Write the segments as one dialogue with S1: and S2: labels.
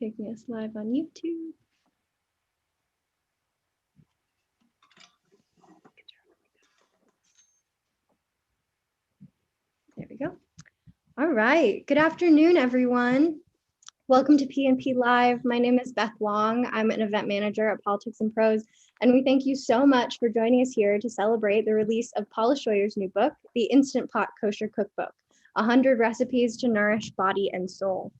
S1: taking us live on YouTube. There we go. All right. Good afternoon, everyone. Welcome to PNP Live. My name is Beth Wong. I'm an event manager at Politics and Prose, and we thank you so much for joining us here to celebrate the release of Paula Shoyer's new book, The Instant Pot Kosher Cookbook, 100 Recipes to Nourish Body and Soul.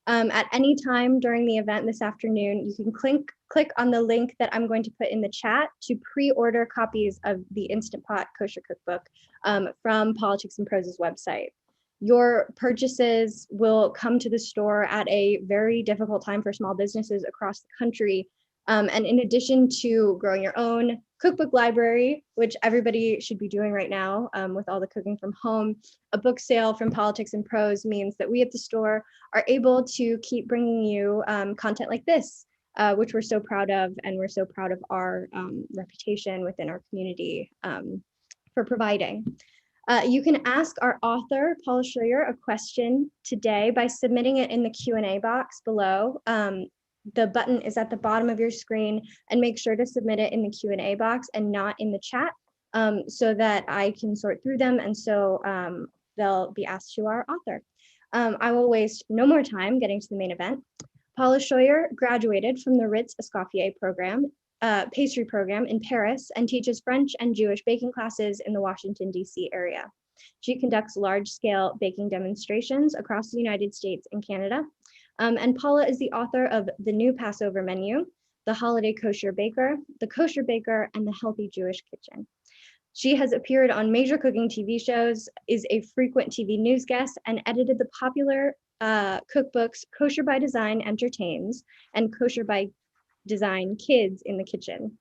S1: At any time during the event this afternoon, you can click on the link that I'm going to put in the chat to pre-order copies of the Instant Pot Kosher Cookbook from Politics and Prose's website. Your purchases will come to the store at a very difficult time for small businesses across the country. And in addition to growing your own cookbook library, which everybody should be doing right now with all the cooking from home, a book sale from Politics and Prose means that we at the store are able to keep bringing you content like this, which we're so proud of, and we're so proud of our reputation within our community for providing. You can ask our author, Paula Shoyer, a question today by submitting it in the Q&A box below. The button is at the bottom of your screen, and make sure to submit it in the Q&A box and not in the chat so that I can sort through them, and so they'll be asked to our author. I will waste no more time getting to the main event. Paula Shoyer graduated from the Ritz Escoffier program, pastry program in Paris, and teaches French and Jewish baking classes in the Washington, D.C. area. She conducts large-scale baking demonstrations across the United States and Canada. And Paula is the author of The New Passover Menu, The Holiday Kosher Baker, The Kosher Baker, and The Healthy Jewish Kitchen. She has appeared on major cooking TV shows, is a frequent TV news guest, and edited the popular cookbooks Kosher by Design Entertains and Kosher by Design Kids in the Kitchen.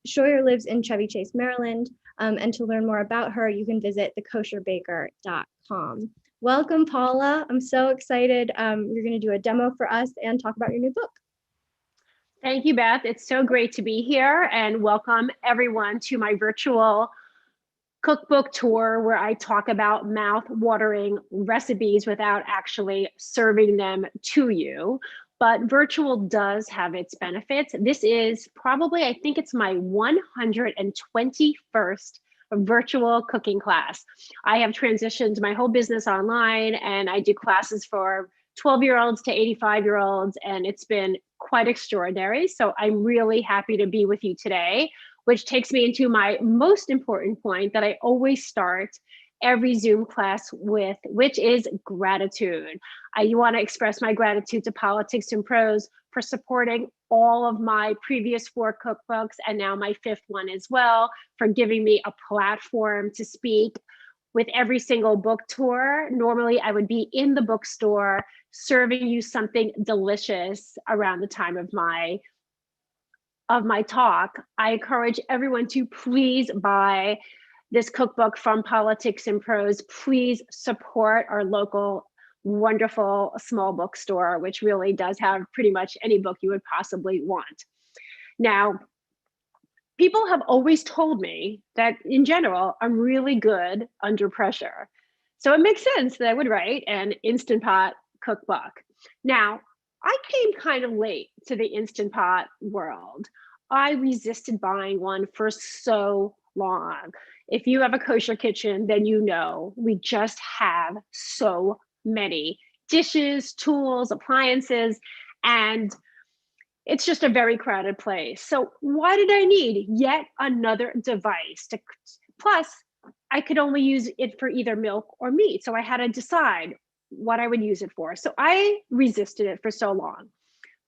S1: Shoyer lives in Chevy Chase, Maryland, and to learn more about her, you can visit thekosherbaker.com. Welcome, Paula. I'm so excited. You're going to do a demo for us and talk about your new book.
S2: Thank you, Beth. It's so great to be here, and welcome everyone to my virtual cookbook tour where I talk about mouth-watering recipes without actually serving them to you. But virtual does have its benefits. This is probably, I think it's my 121st virtual cooking class. I have transitioned my whole business online, and I do classes for 12-year-olds to 85-year-olds, and it's been quite extraordinary. So I'm really happy to be with you today, which takes me into my most important point that I always start every Zoom class with, which is gratitude. I want to express my gratitude to Politics and Prose for supporting all of my previous 4 cookbooks, and now my 5th one as well, for giving me a platform to speak with every single book tour. Normally I would be in the bookstore serving you something delicious around the time of my talk. I encourage everyone to please buy this cookbook from Politics and Prose. Please support our local wonderful small bookstore, which really does have pretty much any book you would possibly want. Now, people have always told me that in general, I'm really good under pressure. So it makes sense that I would write an Instant Pot cookbook. Now, I came kind of late to the Instant Pot world. I resisted buying one for so long. If you have a kosher kitchen, then you know we just have so many dishes, tools, appliances, and it's just a very crowded place. So why did I need yet another device? Plus, I could only use it for either milk or meat. So I had to decide what I would use it for. So I resisted it for so long.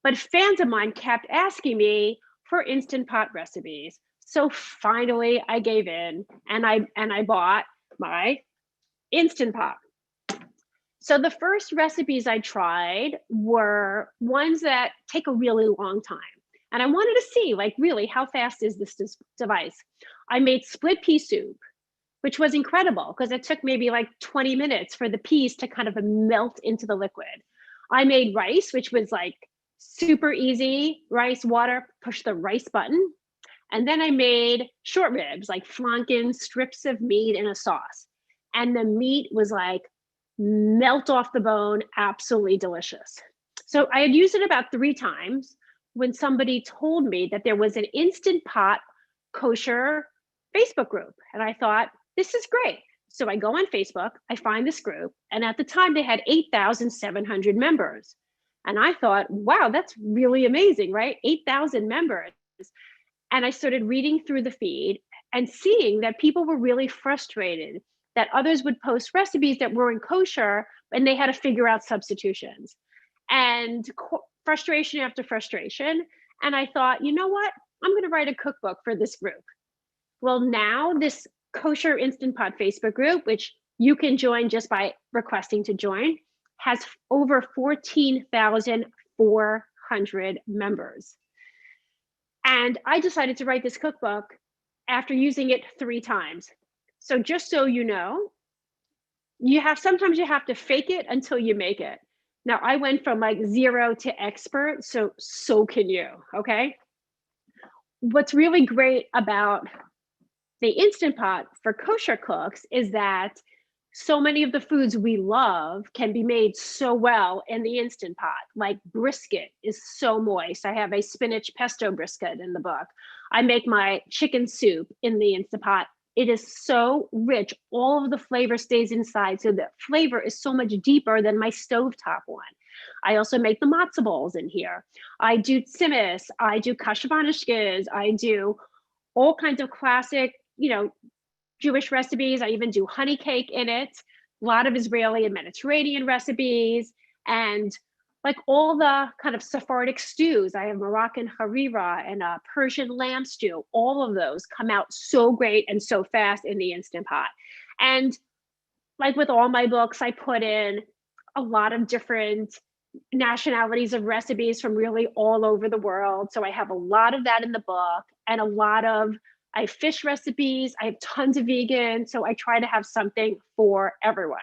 S2: But fans of mine kept asking me for Instant Pot recipes. So finally I gave in, and I bought my Instant Pot. So the first recipes I tried were ones that take a really long time. And I wanted to see, like, really, how fast is this device? I made split pea soup, which was incredible because it took maybe like 20 minutes for the peas to kind of melt into the liquid. I made rice, which was like super easy. Rice, water, push the rice button. And then I made short ribs, like flanken strips of meat in a sauce. And the meat was like melt off the bone, absolutely delicious. So I had used it about 3 times when somebody told me that there was an Instant Pot kosher Facebook group. And I thought, this is great. So I go on Facebook, I find this group, and at the time they had 8,700 members. And I thought, wow, that's really amazing, right? 8,000 members. And I started reading through the feed and seeing that people were really frustrated that others would post recipes that weren't kosher and they had to figure out substitutions. And frustration after frustration. And I thought, you know what? I'm going to write a cookbook for this group. Well, now this Kosher Instant Pot Facebook group, which you can join just by requesting to join, has over 14,400 members. And I decided to write this cookbook after using it 3 times. So just so you know, sometimes you have to fake it until you make it. Now I went from like 0 to expert, so can you, okay? What's really great about the Instant Pot for kosher cooks is that so many of the foods we love can be made so well in the Instant Pot. Like brisket is so moist. I have a spinach pesto brisket in the book. I make my chicken soup in the Instant Pot. It is so rich. All of the flavor stays inside. So the flavor is so much deeper than my stovetop one. I also make the matzo balls in here. I do tzimmus. I do kashavanishkes. I do all kinds of classic, Jewish recipes. I even do honey cake in it. A lot of Israeli and Mediterranean recipes, and like all the kind of Sephardic stews. I have Moroccan harira and a Persian lamb stew. All of those come out so great and so fast in the Instant Pot. And like with all my books, I put in a lot of different nationalities of recipes from really all over the world. So I have a lot of that in the book, and I have fish recipes. I have tons of vegan. So I try to have something for everyone.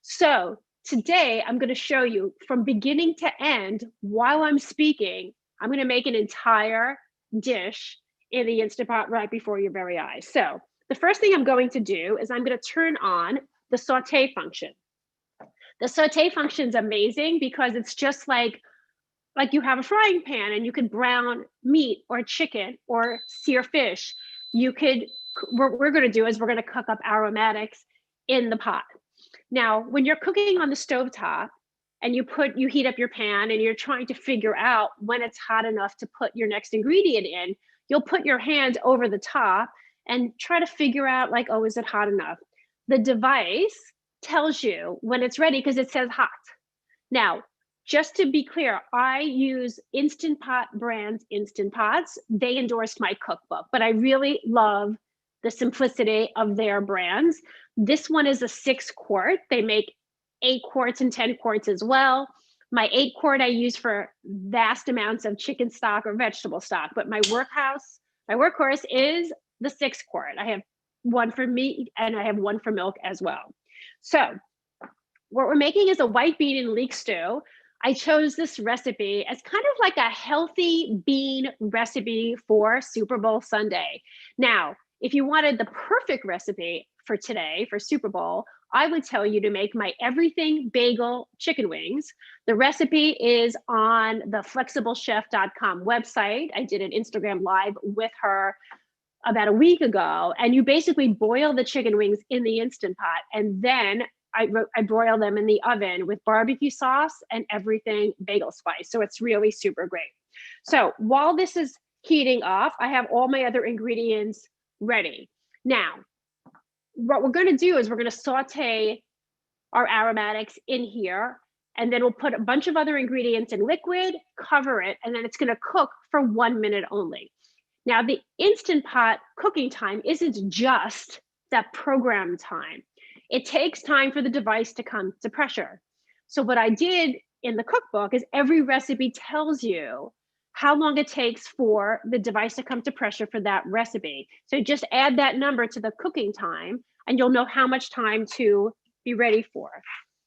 S2: So today I'm going to show you from beginning to end while I'm speaking. I'm going to make an entire dish in the Instant Pot right before your very eyes. So the first thing I'm going to do is I'm going to turn on the saute function. The saute function is amazing because it's just like you have a frying pan and you could brown meat or chicken or sear fish. What we're going to do is we're going to cook up aromatics in the pot. Now, when you're cooking on the stovetop and you heat up your pan and you're trying to figure out when it's hot enough to put your next ingredient in, you'll put your hand over the top and try to figure out like, oh, is it hot enough? The device tells you when it's ready because it says hot. Now, just to be clear, I use Instant Pot brands, Instant Pots. They endorsed my cookbook, but I really love the simplicity of their brands. This one is a 6-quart. They make 8 quarts and 10 quarts as well. My 8-quart I use for vast amounts of chicken stock or vegetable stock, but my workhorse is the 6-quart. I have one for meat and I have one for milk as well. So what we're making is a white bean and leek stew. I chose this recipe as kind of like a healthy bean recipe for Super Bowl Sunday. Now, if you wanted the perfect recipe for today, for Super Bowl, I would tell you to make my everything bagel chicken wings. The recipe is on the flexiblechef.com website. I did an Instagram live with her about a week ago, and you basically boil the chicken wings in the Instant Pot, and then I broil them in the oven with barbecue sauce and everything bagel spice. So it's really super great. So while this is heating up, I have all my other ingredients ready. Now, what we're going to do is we're going to saute our aromatics in here, and then we'll put a bunch of other ingredients in liquid, cover it, and then it's going to cook for 1 minute only. Now, the Instant Pot cooking time isn't just that program time. It takes time for the device to come to pressure. So what I did in the cookbook is every recipe tells you how long it takes for the device to come to pressure for that recipe. So just add that number to the cooking time and you'll know how much time to be ready for.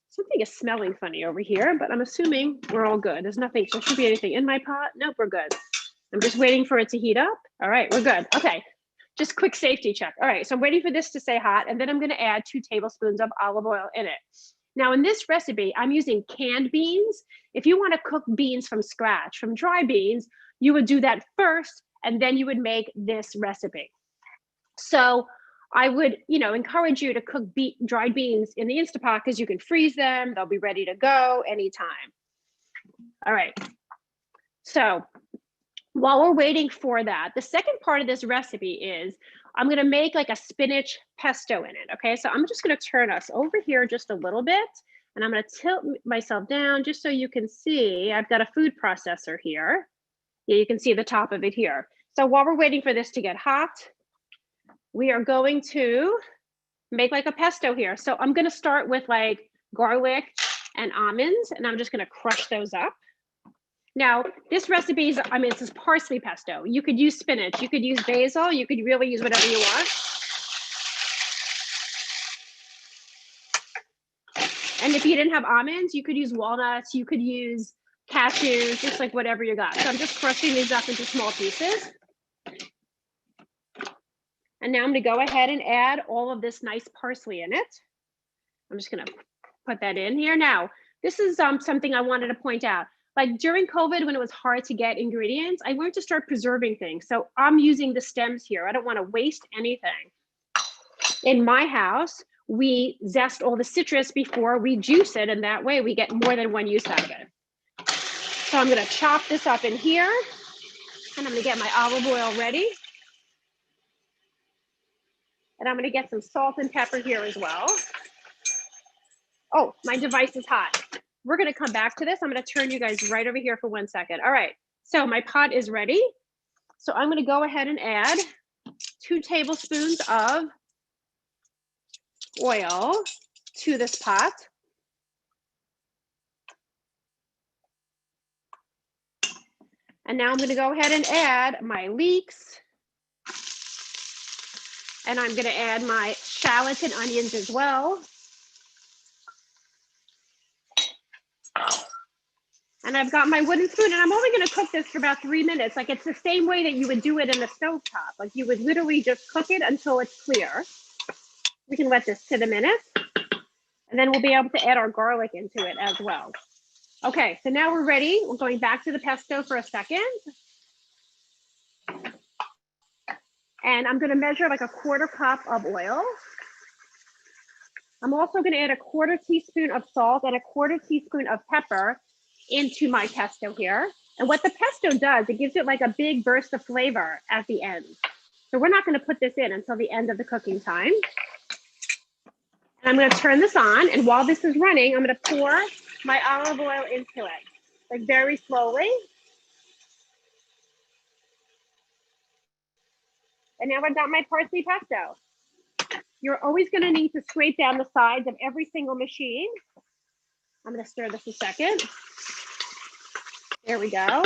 S2: Something is smelling funny over here, but I'm assuming we're all good. There should be anything in my pot. Nope, we're good. I'm just waiting for it to heat up. All right, we're good. Okay. Just quick safety check. All right, so I'm waiting for this to say hot, and then I'm going to add 2 tablespoons of olive oil in it. Now in this recipe, I'm using canned beans. If you want to cook beans from scratch, from dry beans, you would do that first, and then you would make this recipe. So I would, encourage you to cook dried beans in the Instapot because you can freeze them. They'll be ready to go anytime. All right. So while we're waiting for that, the second part of this recipe is I'm going to make like a spinach pesto in it. Okay. So I'm just going to turn us over here just a little bit, and I'm going to tilt myself down just so you can see. I've got a food processor here. Yeah, you can see the top of it here. So while we're waiting for this to get hot, we are going to make like a pesto here. So I'm going to start with like garlic and almonds, and I'm just going to crush those up. Now, this recipe is, this is parsley pesto. You could use spinach, you could use basil, you could really use whatever you want. And if you didn't have almonds, you could use walnuts, you could use cashews, just like whatever you got. So I'm just crushing these up into small pieces. And now I'm gonna go ahead and add all of this nice parsley in it. I'm just gonna put that in here. Now, this is something I wanted to point out. Like during COVID, when it was hard to get ingredients, I learned to start preserving things. So I'm using the stems here. I don't want to waste anything. In my house, we zest all the citrus before we juice it, and that way we get more than one use out of it. So I'm going to chop this up in here, and I'm going to get my olive oil ready. And I'm going to get some salt and pepper here as well. Oh, my device is hot. We're going to come back to this. I'm going to turn you guys right over here for 1 second. All right, so my pot is ready. So I'm going to go ahead and add 2 tablespoons of oil to this pot. And now I'm going to go ahead and add my leeks. And I'm going to add my shallots and onions as well. And I've got my wooden spoon, and I'm only going to cook this for about 3 minutes. Like it's the same way that you would do it in a stovetop. Like you would literally just cook it until it's clear. We can let this sit a minute, and then we'll be able to add our garlic into it as well. Okay, so now we're ready. We're going back to the pesto for a second. And I'm going to measure like a 1/4 cup of oil. I'm also going to add a 1/4 teaspoon of salt and a 1/4 teaspoon of pepper into my pesto here. And what the pesto does, it gives it like a big burst of flavor at the end. So we're not going to put this in until the end of the cooking time. And I'm going to turn this on. And while this is running, I'm going to pour my olive oil into it, like very slowly. And now I've got my parsley pesto. You're always going to need to scrape down the sides of every single machine. I'm going to stir this a second. There we go.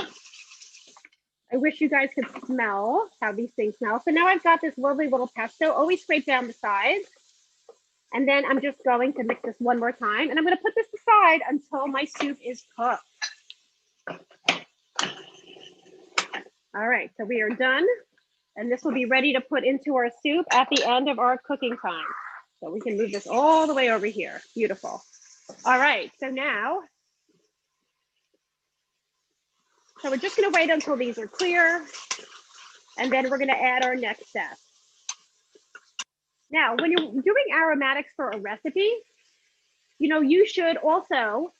S2: I wish you guys could smell how these things smell. So now I've got this lovely little pesto. Always scrape down the sides. And then I'm just going to mix this one more time. And I'm going to put this aside until my soup is cooked. All right, so we are done. And this will be ready to put into our soup at the end of our cooking time. So we can move this all the way over here. Beautiful. All right, so now, we're just gonna wait until these are clear, and then we're gonna add our next step. Now, when you're doing aromatics for a recipe, you should also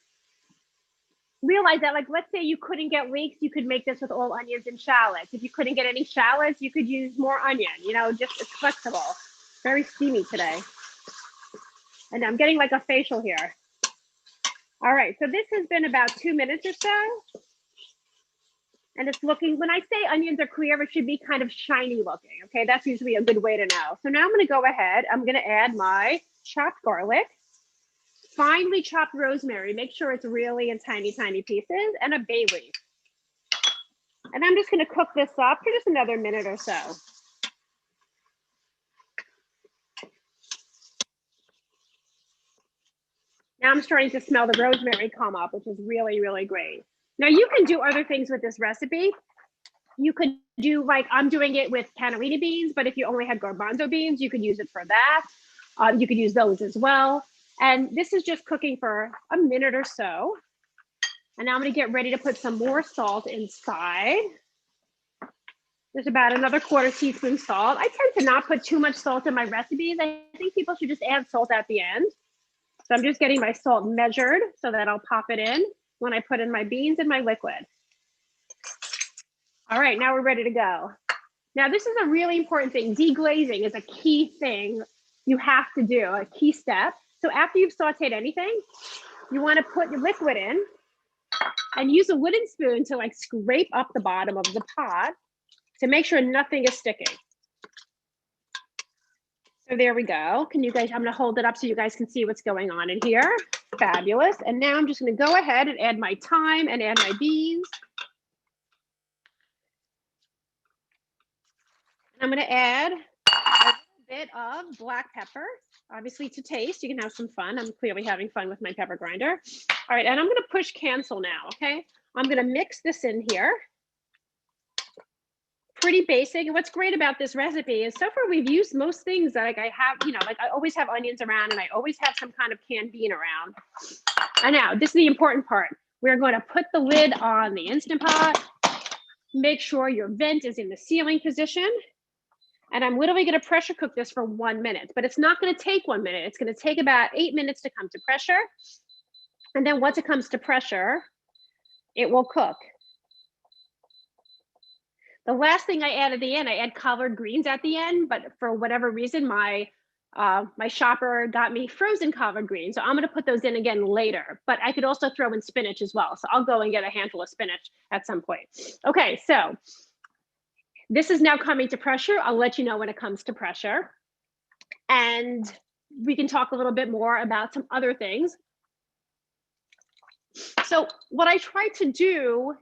S2: realize that, like, let's say you couldn't get leeks, you could make this with all onions and shallots. If you couldn't get any shallots, you could use more onion, just it's flexible. Very steamy today. And I'm getting like a facial here. All right, so this has been about 2 minutes or so. And it's looking, when I say onions are clear, it should be kind of shiny looking, okay? That's usually a good way to know. So now I'm gonna go ahead, I'm gonna add my chopped garlic, finely chopped rosemary, make sure it's really in tiny, tiny pieces, and a bay leaf. And I'm just gonna cook this up for just another minute or so. Now I'm starting to smell the rosemary come up, which is really, really great. Now you can do other things with this recipe. You could do, like I'm doing it with cannellini beans, but if you only had garbanzo beans, you could use it for that. You could use those as well. And this is just cooking for a minute or so. And now I'm gonna get ready to put some more salt inside. There's about another quarter teaspoon salt. I tend to not put too much salt in my recipes. I think people should just add salt at the end. So I'm just getting my salt measured so that I'll pop it in when I put in my beans and my liquid. All right, now we're ready to go. Now this is a really important thing. Deglazing is a key thing you have to do, a key step. So after you've sauteed anything, you wanna put your liquid in and use a wooden spoon to like scrape up the bottom of the pot to make sure nothing is sticking. So there we go. Can you guys, I'm gonna hold it up so you guys can see what's going on in here. Fabulous. And now I'm just gonna go ahead and add my thyme and add my beans. I'm gonna add a bit of black pepper, obviously to taste. You can have some fun. I'm clearly having fun with my pepper grinder. All right, and I'm gonna push cancel now, okay? I'm gonna mix this in here. Pretty basic. And what's great about this recipe is so far we've used most things that like I have, you know, like I always have onions around and I always have some kind of canned bean around. And now this is the important part. We're going to put the lid on the Instant Pot. Make sure your vent is in the sealing position. And I'm literally going to pressure cook this for 1 minute, but it's not going to take 1 minute. It's going to take about 8 minutes to come to pressure. And then once it comes to pressure, it will cook. The last thing I add at the end, I add collard greens at the end, but for whatever reason, my shopper got me frozen collard greens. So I'm gonna put those in again later, but I could also throw in spinach as well. So I'll go and get a handful of spinach at some point. Okay, so this is now coming to pressure. I'll let you know when it comes to pressure. And we can talk a little bit more about some other things. So what I try to do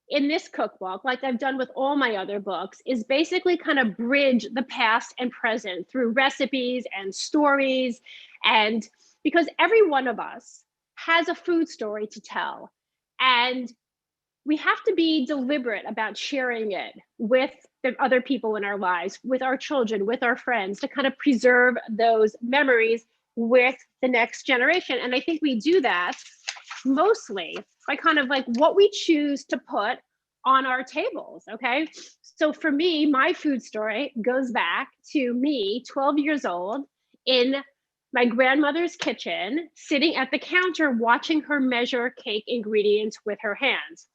S2: in this cookbook, like I've done with all my other books, is basically kind of bridge the past and present through recipes and stories. And because every one of us has a food story to tell. And we have to be deliberate about sharing it with the other people in our lives, with our children, with our friends, to kind of preserve those memories with the next generation. And I think we do that mostly by kind of like what we choose to put on our tables, okay? So for me, my food story goes back to me, 12 years old, in my grandmother's kitchen, sitting at the counter watching her measure cake ingredients with her hands.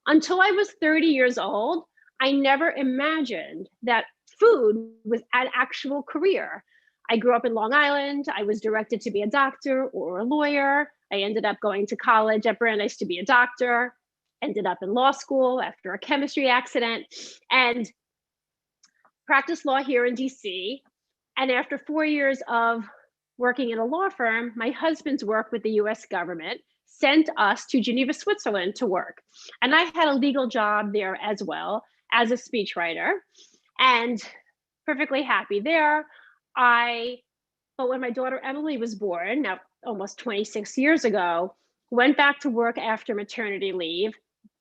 S2: Until I was 30 years old, I never imagined that food was an actual career. I grew up in Long Island. I was directed to be a doctor or a lawyer. I ended up going to college at Brandeis to be a doctor, ended up in law school after a chemistry accident, and practiced law here in DC. And after 4 years of working in a law firm, my husband's work with the US government sent us to Geneva, Switzerland to work. And I had a legal job there as well as a speechwriter, and perfectly happy there. But when my daughter Emily was born, now almost 26 years ago, went back to work after maternity leave.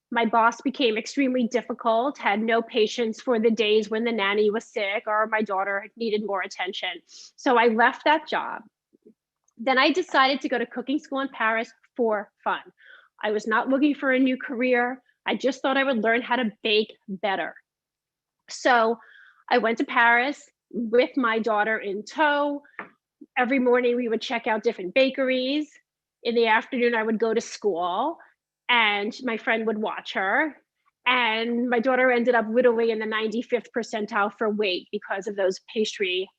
S2: My boss became extremely difficult, had no patience for the days when the nanny was sick or my daughter needed more attention. So I left that job. Then I decided to go to cooking school in Paris for fun. I was not looking for a new career. I just thought I would learn how to bake better. So I went to Paris with my daughter in tow. Every morning we would check out different bakeries. In the afternoon, I would go to school and my friend would watch her. And my daughter ended up literally in the 95th percentile for weight because of those pastry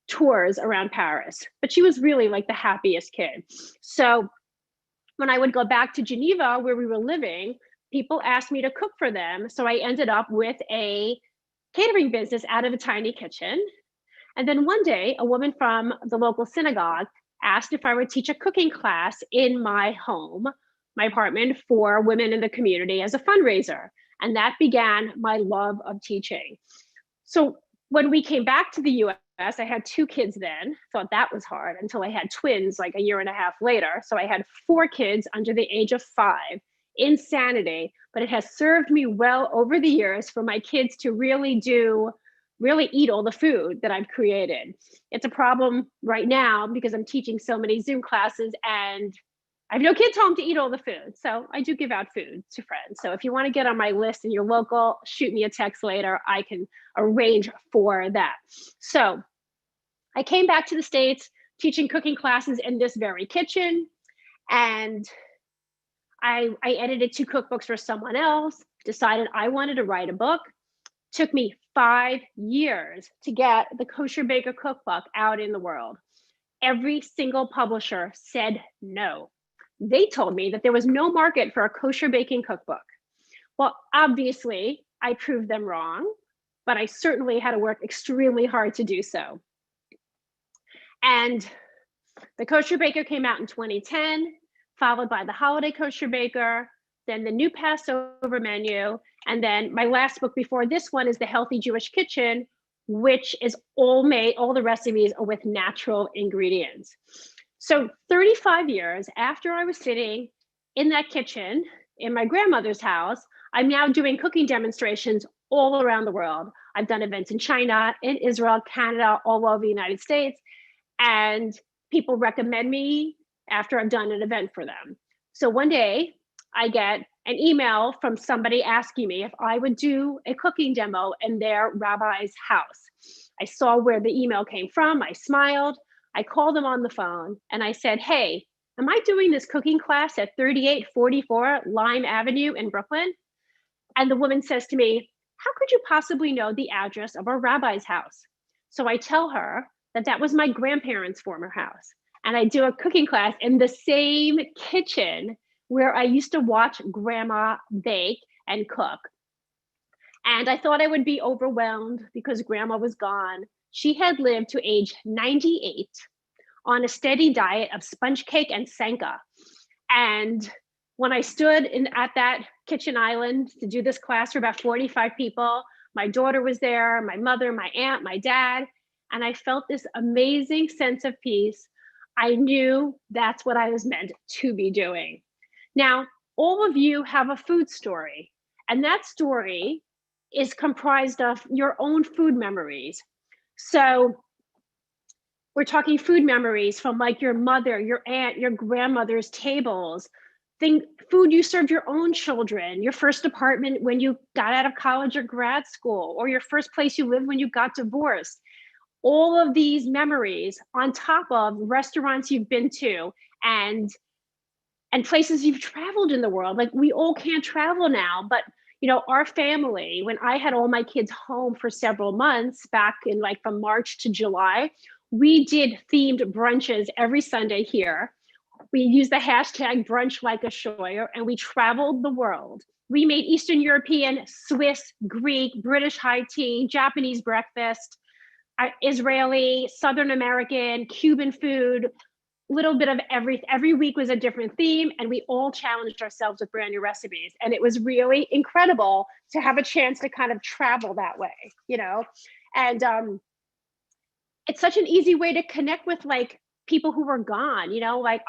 S2: tours around Paris. But she was really like the happiest kid. So when I would go back to Geneva where we were living, people asked me to cook for them. So I ended up with a catering business out of a tiny kitchen. And then one day, a woman from the local synagogue asked if I would teach a cooking class in my home, my apartment, for women in the community as a fundraiser. And that began my love of teaching. So when we came back to the US, I had 2 kids then, thought that was hard until I had twins like a year and a half later. So I had 4 kids under the age of 5. Insanity, but it has served me well over the years for my kids to really do really eat all the food that I've created. It's a problem right now because I'm teaching so many Zoom classes and I have no kids home to eat all the food. So I do give out food to friends. So if you want to get on my list and you're local, shoot me a text later. I can arrange for that. So I came back to the States teaching cooking classes in this very kitchen. And I edited 2 cookbooks for someone else, decided I wanted to write a book. Took me 5 years to get the Kosher Baker Cookbook out in the world. Every single publisher said no. They told me that there was no market for a kosher baking cookbook. Well, obviously, I proved them wrong, but I certainly had to work extremely hard to do so. And the Kosher Baker came out in 2010, followed by the Holiday Kosher Baker, then the new Passover menu, and then my last book before this one is The Healthy Jewish Kitchen, which is all the recipes are with natural ingredients. So 35 years after I was sitting in that kitchen in my grandmother's house, I'm now doing cooking demonstrations all around the world. I've done events in China, in Israel, Canada, all over the United States, and people recommend me after I've done an event for them. So one day I get an email from somebody asking me if I would do a cooking demo in their rabbi's house. I saw where the email came from. I smiled. I called them on the phone and I said, hey, am I doing this cooking class at 3844 Lime Avenue in Brooklyn? And the woman says to me, how could you possibly know the address of our rabbi's house? So I tell her that that was my grandparents' former house. And I do a cooking class in the same kitchen where I used to watch grandma bake and cook. And I thought I would be overwhelmed because grandma was gone. She had lived to age 98 on a steady diet of sponge cake and Sanka. And when I stood at that kitchen island to do this class for about 45 people, my daughter was there, my mother, my aunt, my dad, and I felt this amazing sense of peace. I knew that's what I was meant to be doing. Now, all of you have a food story, and that story is comprised of your own food memories. So we're talking food memories from like your mother, your aunt, your grandmother's tables, food you served your own children, your first apartment when you got out of college or grad school, or your first place you lived when you got divorced. All of these memories on top of restaurants you've been to and places you've traveled in the world. Like we all can't travel now, but you know, our family, when I had all my kids home for several months back in like from March to July, we did themed brunches every Sunday here. We used the hashtag brunch like a Shoyer and we traveled the world. We made Eastern European, Swiss, Greek, British high tea, Japanese breakfast, Israeli, Southern American, Cuban food, little bit of every week was a different theme, and we all challenged ourselves with brand new recipes. And it was really incredible to have a chance to kind of travel that way, you know? And it's such an easy way to connect with like people who were gone, you know, like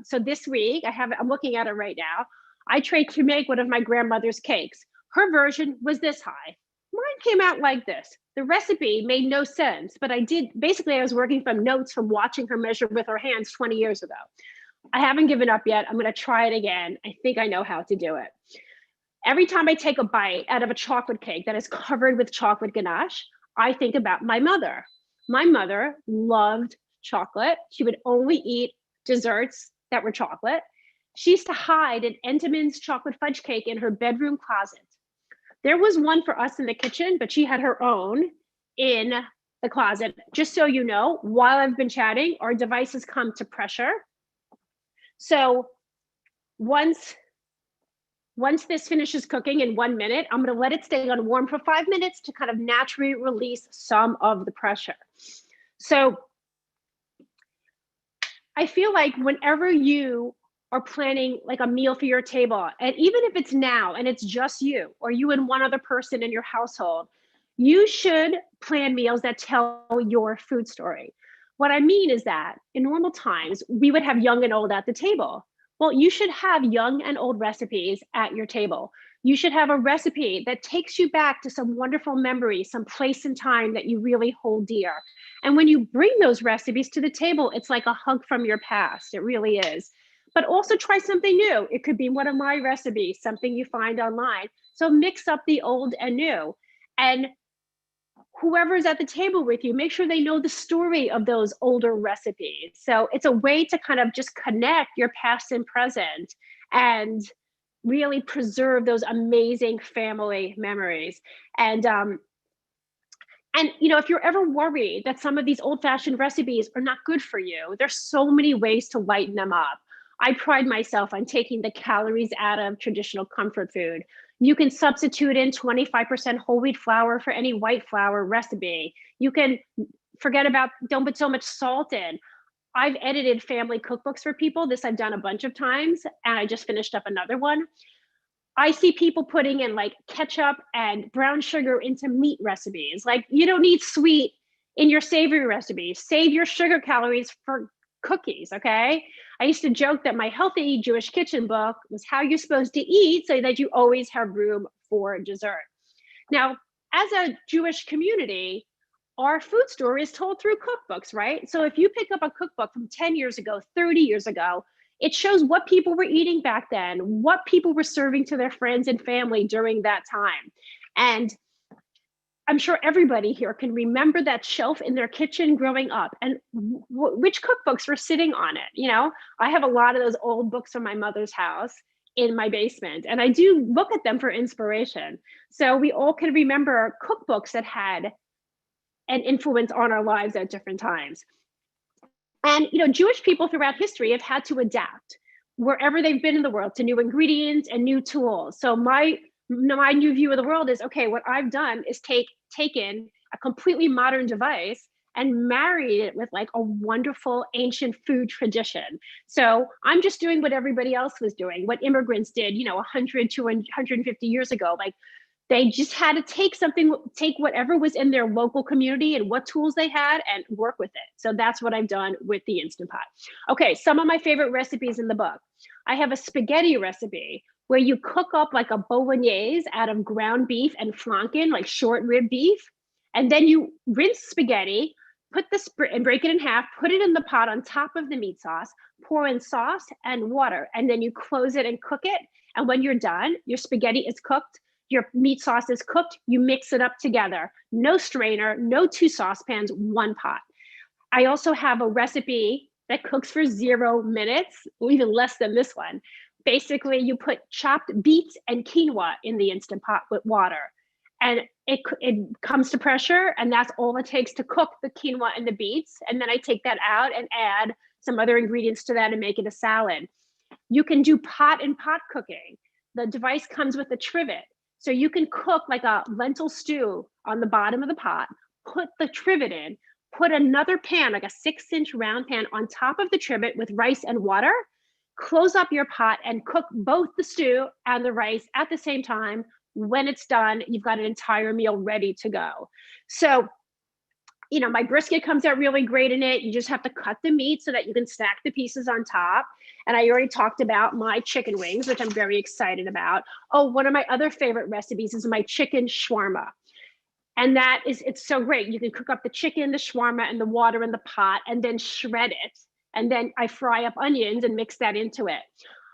S2: so this week I'm looking at it right now. I tried to make one of my grandmother's cakes. Her version was this high. Mine came out like this. The recipe made no sense, but I was working from notes from watching her measure with her hands 20 years ago. I haven't given up yet. I'm going to try it again. I think I know how to do it. Every time I take a bite out of a chocolate cake that is covered with chocolate ganache, I think about my mother. My mother loved chocolate. She would only eat desserts that were chocolate. She used to hide an Entenmann's chocolate fudge cake in her bedroom closet. There was one for us in the kitchen, but she had her own in the closet. Just so you know, while I've been chatting, our devices come to pressure. So once this finishes cooking in 1 minute, I'm going to let it stay on warm for 5 minutes to kind of naturally release some of the pressure. So I feel like whenever you are planning like a meal for your table, and even if it's now and it's just you or you and one other person in your household, you should plan meals that tell your food story. What I mean is that in normal times, we would have young and old at the table. Well, you should have young and old recipes at your table. You should have a recipe that takes you back to some wonderful memory, some place and time that you really hold dear. And when you bring those recipes to the table, it's like a hug from your past. It really is. But also try something new. It could be one of my recipes, something you find online. So mix up the old and new. And whoever's at the table with you, make sure they know the story of those older recipes. So it's a way to kind of just connect your past and present and really preserve those amazing family memories. And you know, if you're ever worried that some of these old-fashioned recipes are not good for you, there's so many ways to lighten them up. I pride myself on taking the calories out of traditional comfort food. You can substitute in 25% whole wheat flour for any white flour recipe. You can forget about, don't put so much salt in. I've edited family cookbooks for people. This I've done a bunch of times, and I just finished up another one. I see people putting in like ketchup and brown sugar into meat recipes. Like, you don't need sweet in your savory recipes. Save your sugar calories for cookies, okay? I used to joke that my healthy Jewish kitchen book was how you're supposed to eat so that you always have room for dessert. Now, as a Jewish community, our food story is told through cookbooks, right? So if you pick up a cookbook from 10 years ago, 30 years ago, it shows what people were eating back then, what people were serving to their friends and family during that time. And I'm sure everybody here can remember that shelf in their kitchen growing up and which cookbooks were sitting on it. You know, I have a lot of those old books from my mother's house in my basement, and I do look at them for inspiration. So we all can remember cookbooks that had an influence on our lives at different times. And you know, Jewish people throughout history have had to adapt wherever they've been in the world to new ingredients and new tools. So my new view of the world is, okay, what I've done is taken a completely modern device and married it with like a wonderful ancient food tradition. So I'm just doing what everybody else was doing, what immigrants did, you know, 100 to 150 years ago. Like, they just had to take whatever was in their local community and what tools they had and work with it. So that's what I've done with the Instant Pot. Okay, some of my favorite recipes in the book. I have a spaghetti recipe where you cook up like a bolognese out of ground beef and flanken, like short rib beef. And then you rinse spaghetti, and break it in half, put it in the pot on top of the meat sauce, pour in sauce and water, and then you close it and cook it. And when you're done, your spaghetti is cooked, your meat sauce is cooked, you mix it up together. No strainer, no 2 saucepans, 1 pot. I also have a recipe that cooks for 0 minutes, or even less than this one. Basically, you put chopped beets and quinoa in the Instant Pot with water. And it comes to pressure, and that's all it takes to cook the quinoa and the beets. And then I take that out and add some other ingredients to that and make it a salad. You can do pot and pot cooking. The device comes with a trivet. So you can cook like a lentil stew on the bottom of the pot, put the trivet in, put another pan, like a 6-inch round pan on top of the trivet with rice and water, close up your pot and cook both the stew and the rice at the same time. When it's done, you've got an entire meal ready to go. So, you know, my brisket comes out really great in it. You just have to cut the meat so that you can stack the pieces on top. And I already talked about my chicken wings, which I'm very excited about. Oh, one of my other favorite recipes is my chicken shawarma. And it's so great. You can cook up the chicken, the shawarma, and the water in the pot, and then shred it. And then I fry up onions and mix that into it.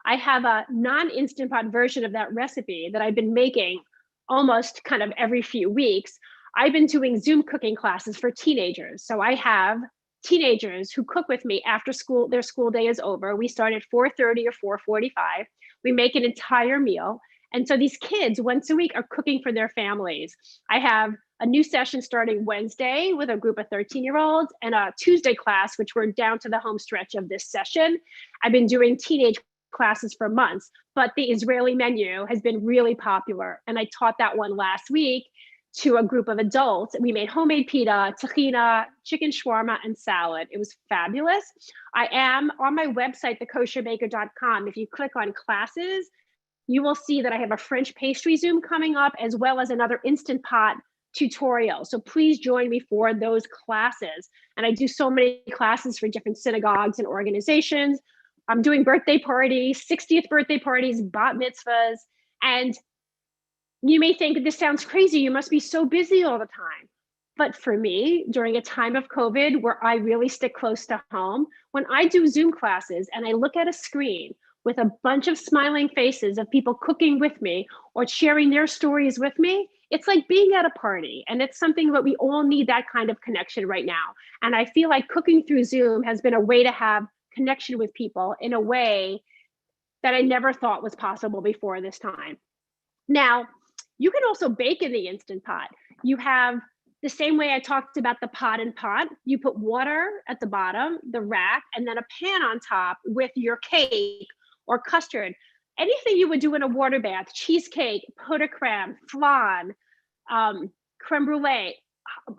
S2: I have a non-Instant Pot version of that recipe that I've been making almost kind of every few weeks. I've been doing Zoom cooking classes for teenagers. So I have teenagers who cook with me after school, their school day is over. We start at 4:30 or 4:45. We make an entire meal. And so these kids once a week are cooking for their families. I have a new session starting Wednesday with a group of 13-year-olds and a Tuesday class, which we're down to the home stretch of this session. I've been doing teenage classes for months, but the Israeli menu has been really popular. And I taught that one last week to a group of adults. We made homemade pita, tahina, chicken shawarma, and salad. It was fabulous. I am on my website, thekosherbaker.com. If you click on classes, you will see that I have a French pastry Zoom coming up, as well as another Instant Pot tutorial. So please join me for those classes. And I do so many classes for different synagogues and organizations. I'm doing birthday parties, 60th birthday parties, bat mitzvahs. And you may think this sounds crazy. You must be so busy all the time. But for me, during a time of COVID where I really stick close to home, when I do Zoom classes and I look at a screen with a bunch of smiling faces of people cooking with me or sharing their stories with me, it's like being at a party. And it's something that we all need, that kind of connection right now. And I feel like cooking through Zoom has been a way to have connection with people in a way that I never thought was possible before this time. Now, you can also bake in the Instant Pot. You have the same way I talked about the pot and pot. You put water at the bottom, the rack, and then a pan on top with your cake or custard. Anything you would do in a water bath, cheesecake, pot de creme, flan, creme brulee,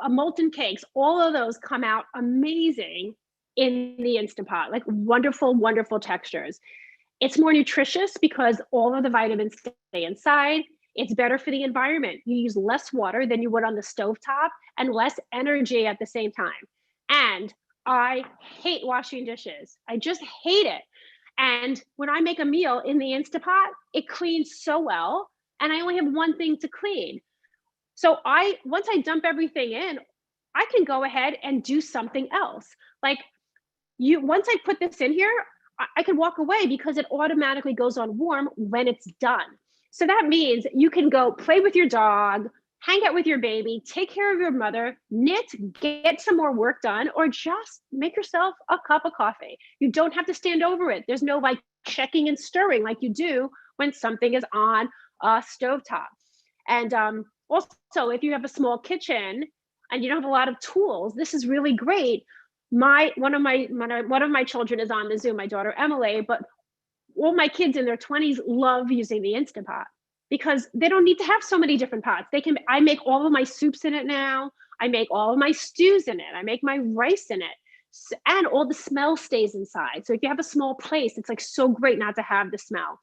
S2: molten cakes, all of those come out amazing in the Instant Pot, like wonderful, wonderful textures. It's more nutritious because all of the vitamins stay inside. It's better for the environment. You use less water than you would on the stovetop and less energy at the same time. And I hate washing dishes. I just hate it. And when I make a meal in the Instant Pot, it cleans so well, and I only have one thing to clean. So once I dump everything in, I can go ahead and do something else. Like once I put this in here, I can walk away because it automatically goes on warm when it's done. So that means you can go play with your dog, hang out with your baby, take care of your mother, knit, get some more work done, or just make yourself a cup of coffee. You don't have to stand over it. There's no like checking and stirring like you do when something is on a stovetop. And also, if you have a small kitchen and you don't have a lot of tools, this is really great. One of my children is on the Zoom, my daughter Emily, but all my kids in their 20s love using the Instant Pot because they don't need to have so many different pots. I make all of my soups in it now. I make all of my stews in it. I make my rice in it, and all the smell stays inside. So if you have a small place, it's like so great not to have the smell.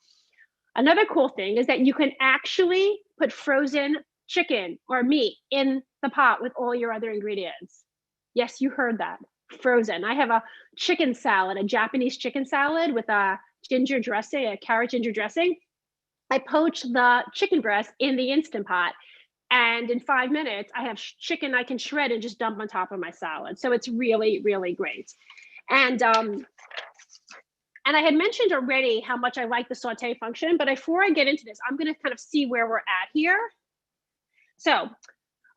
S2: Another cool thing is that you can actually put frozen chicken or meat in the pot with all your other ingredients. Yes, you heard that. Frozen. I have a chicken salad, a Japanese chicken salad with a ginger dressing, a carrot ginger dressing. I poach the chicken breast in the Instant Pot, and in 5 minutes, I have chicken I can shred and just dump on top of my salad. So it's really, really great. And I had mentioned already how much I like the saute function, but before I get into this, I'm going to kind of see where we're at here. So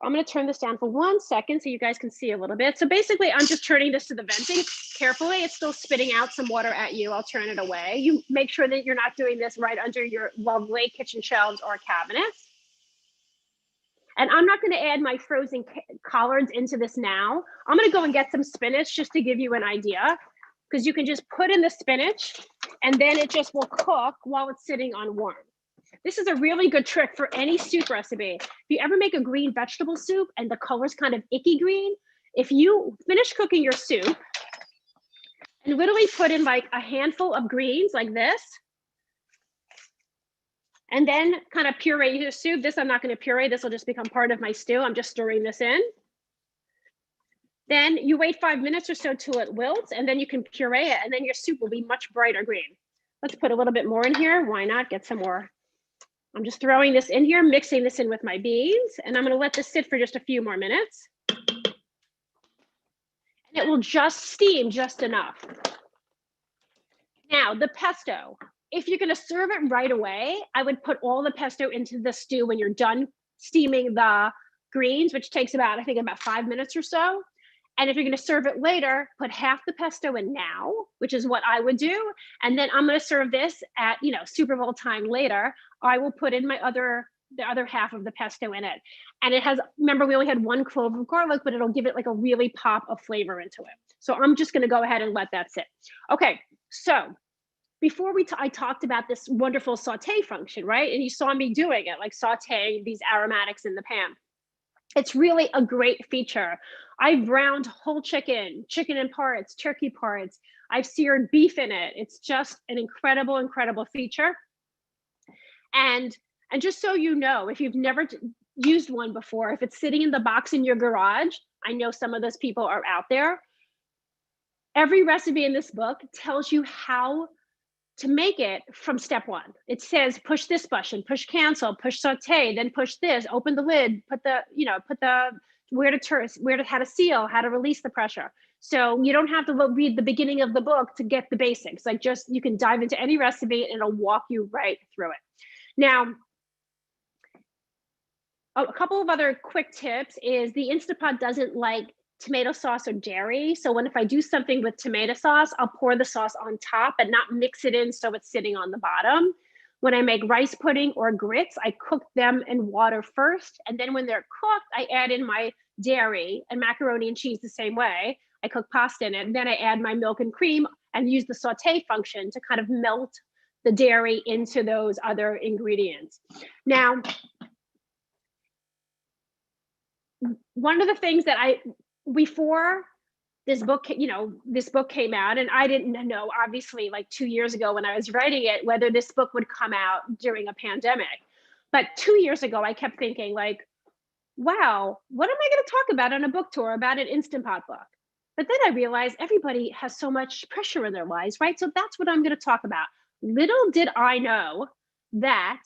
S2: I'm going to turn this down for 1 second so you guys can see a little bit. So basically, I'm just turning this to the venting carefully. It's still spitting out some water at you. I'll turn it away. You make sure that you're not doing this right under your lovely kitchen shelves or cabinets. And I'm not going to add my frozen collards into this now. I'm going to go and get some spinach just to give you an idea, because you can just put in the spinach and then it just will cook while it's sitting on warm. This is a really good trick for any soup recipe. If you ever make a green vegetable soup and the color's kind of icky green, if you finish cooking your soup and literally put in like a handful of greens like this, and then kind of puree your soup. This I'm not going to puree. This will just become part of my stew. I'm just stirring this in. Then you wait 5 minutes or so till it wilts, and then you can puree it, and then your soup will be much brighter green. Let's put a little bit more in here. Why not? Get some more. I'm just throwing this in here, mixing this in with my beans, and I'm going to let this sit for just a few more minutes. And it will just steam just enough. Now, the pesto. If you're going to serve it right away, I would put all the pesto into the stew when you're done steaming the greens, which takes about, I think, about 5 minutes or so. And if you're going to serve it later, put half the pesto in now, which is what I would do. And then I'm going to serve this at, Super Bowl time later. I will put in the other half of the pesto in it. And it has, remember, we only had 1 clove of garlic, but it'll give it like a really pop of flavor into it. So I'm just going to go ahead and let that sit. Okay, so before I talked about this wonderful saute function, right? And you saw me doing it, like sauteing these aromatics in the pan. It's really a great feature. I've browned whole chicken in parts, turkey parts. I've seared beef in it. It's just an incredible, incredible feature. And just so you know, if you've never used one before, if it's sitting in the box in your garage, I know some of those people are out there. every recipe in this book tells you how to make it from step one. It says, push this button, push cancel, push saute, then push this, open the lid, put the, where to turn, how to seal, how to release the pressure. So you don't have to read the beginning of the book to get the basics. Like, just, you can dive into any recipe and it'll walk you right through it. Now, a couple of other quick tips is the Instant Pot doesn't like tomato sauce or dairy. So if I do something with tomato sauce, I'll pour the sauce on top and not mix it in so it's sitting on the bottom. When I make rice pudding or grits, I cook them in water first. And then when they're cooked, I add in my dairy, and macaroni and cheese the same way. I cook pasta in it. And then I add my milk and cream and use the saute function to kind of melt the dairy into those other ingredients. Now, one of the things that before this book, this book came out, and I didn't know, obviously, like 2 years ago when I was writing it, whether this book would come out during a pandemic. But 2 years ago, I kept thinking, like, wow, what am I going to talk about on a book tour about an Instant Pot book? But then I realized everybody has so much pressure in their lives, right? So that's what I'm going to talk about. Little did I know that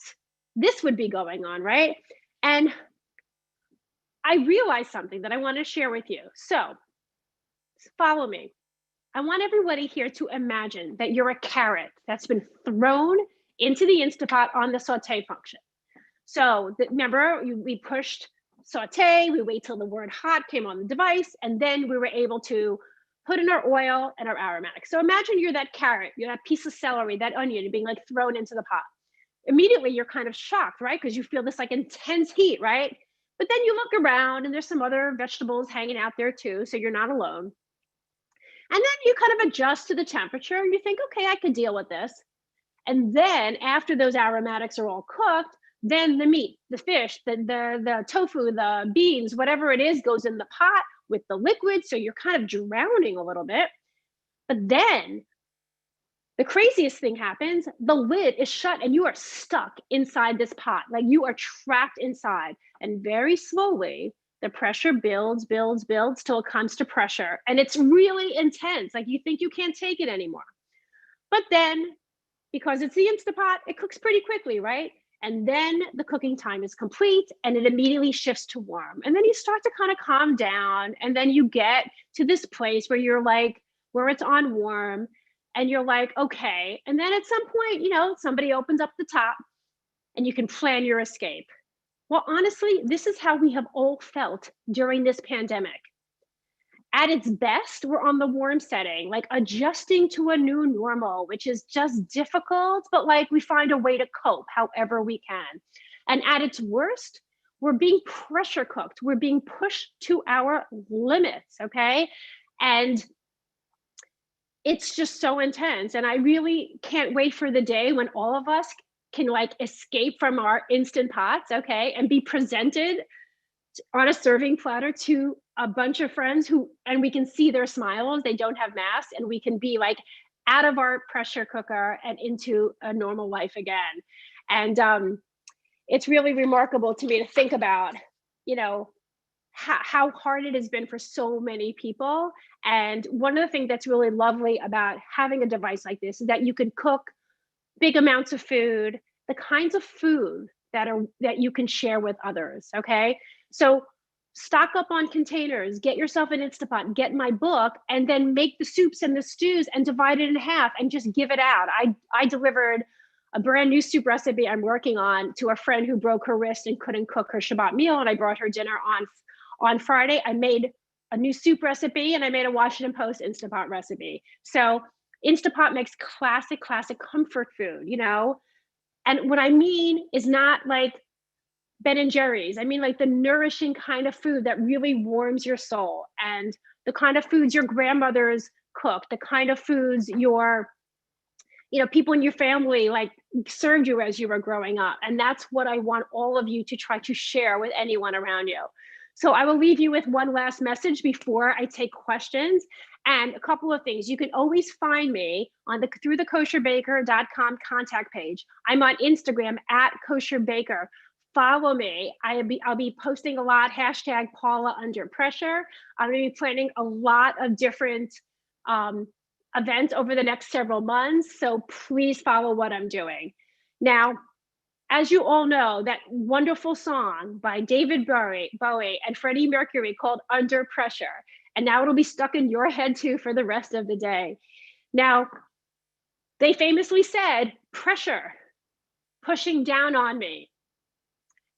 S2: this would be going on, right? And I realized something that I want to share with you. So follow me. I want everybody here to imagine that you're a carrot that's been thrown into the Instant Pot on the saute function. So remember, we pushed saute, we wait till the word hot came on the device, and then we were able to put in our oil and our aromatics. So imagine you're that carrot, you're that piece of celery, that onion being like thrown into the pot. Immediately you're kind of shocked, right? Because you feel this like intense heat, right? But then you look around and there's some other vegetables hanging out there too, so you're not alone. And then you kind of adjust to the temperature and you think, okay, I could deal with this. And then after those aromatics are all cooked, then the meat, the fish, the tofu, the beans, whatever it is, goes in the pot with the liquid. So you're kind of drowning a little bit. But then the craziest thing happens, the lid is shut and you are stuck inside this pot. Like, you are trapped inside, and very slowly the pressure builds till it comes to pressure. And it's really intense. Like, you think you can't take it anymore. But then, because it's the Instant Pot, it cooks pretty quickly, right? And then the cooking time is complete and it immediately shifts to warm. And then you start to kind of calm down. And then you get to this place where you're like, where it's on warm. And you're like, okay. And then at some point, somebody opens up the top and you can plan your escape. Well, honestly, this is how we have all felt during this pandemic. At its best, we're on the warm setting, like adjusting to a new normal, which is just difficult, but like we find a way to cope however we can. And at its worst, we're being pressure cooked. We're being pushed to our limits, okay? And it's just so intense. And I really can't wait for the day when all of us can like escape from our Instant Pots, okay, and be presented on a serving platter to a bunch of friends and we can see their smiles, they don't have masks, and we can be like out of our pressure cooker and into a normal life again. And it's really remarkable to me to think about, how hard it has been for so many people. And one of the things that's really lovely about having a device like this is that you can cook big amounts of food, the kinds of food that you can share with others, okay? So stock up on containers, get yourself an Instant Pot, get my book, and then make the soups and the stews and divide it in half and just give it out. I delivered a brand new soup recipe I'm working on to a friend who broke her wrist and couldn't cook her Shabbat meal, and I brought her dinner on Friday. I made a new soup recipe and I made a Washington Post Instant Pot recipe. So Instant Pot makes classic comfort food, And what I mean is not like Ben and Jerry's. I mean like the nourishing kind of food that really warms your soul, and the kind of foods your grandmothers cooked, the kind of foods your people in your family like served you as you were growing up. And that's what I want all of you to try to share with anyone around you. So I will leave you with one last message before I take questions. And a couple of things. You can always find me through the kosherbaker.com contact page. I'm on Instagram at kosherbaker. Follow me. I'll be posting a lot, #Paula Under Pressure. I'm going to be planning a lot of different events over the next several months. So please follow what I'm doing. Now, as you all know, that wonderful song by David Bowie and Freddie Mercury called Under Pressure. And now it'll be stuck in your head too for the rest of the day. Now, they famously said, pressure, pushing down on me.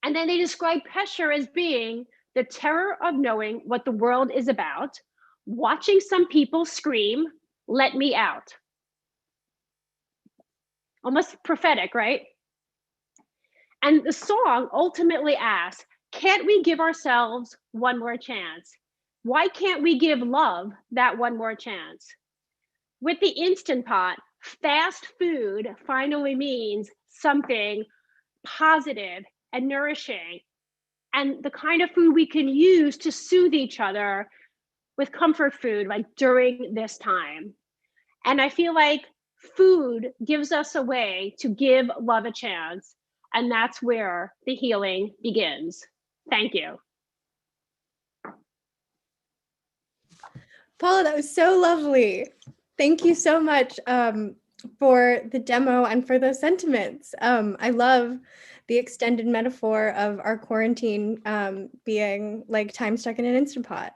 S2: And then they described pressure as being the terror of knowing what the world is about, watching some people scream, let me out. Almost prophetic, right? And the song ultimately asks, can't we give ourselves one more chance? Why can't we give love that one more chance? With the Instant Pot, fast food finally means something positive and nourishing, and the kind of food we can use to soothe each other with comfort food, like during this time. And I feel like food gives us a way to give love a chance. And that's where the healing begins. Thank you.
S1: Paula, that was so lovely. Thank you so much for the demo and for those sentiments. I love the extended metaphor of our quarantine being like time stuck in an Instant Pot.